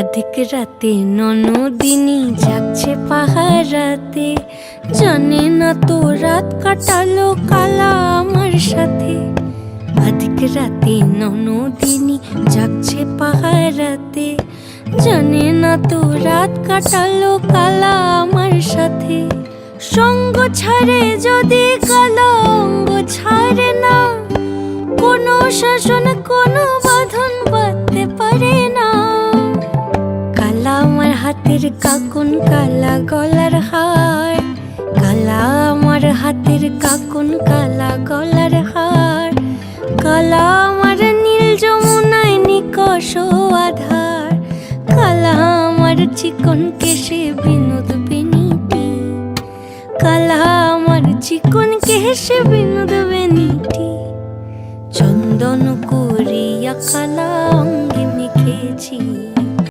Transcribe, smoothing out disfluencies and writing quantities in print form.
আধিক রাতে ননদিনী যাচ্ছে পাহারাতে, জানে না তো রাত কাটালো কালা আমার সাথে। আধিক রাতে ননদিনী যাচ্ছে পাহারাতে, জানে না তো রাত কাটালো কালা আমার সাথে। সঙ্গ ছাড়ে যদি কালা অঙ্গ ছাড়ে না, কোনো শাসন কোনো বাঁধন বাঁধতে পারে না। কালা আমার হাতের কাকুন কালা গলার হার, কালা আমার হাতের কাকুন কালা গলার হার। কালা আমার নীল যমুনায় নিকষ আধার, কালা আমার চিকন কেশে বিনোদ বেনিটি। কালা আমার চিকন কেশে বিনোদ বেনিটি। চন্দন করিয়া কালা অঙ্গে মেখেছি।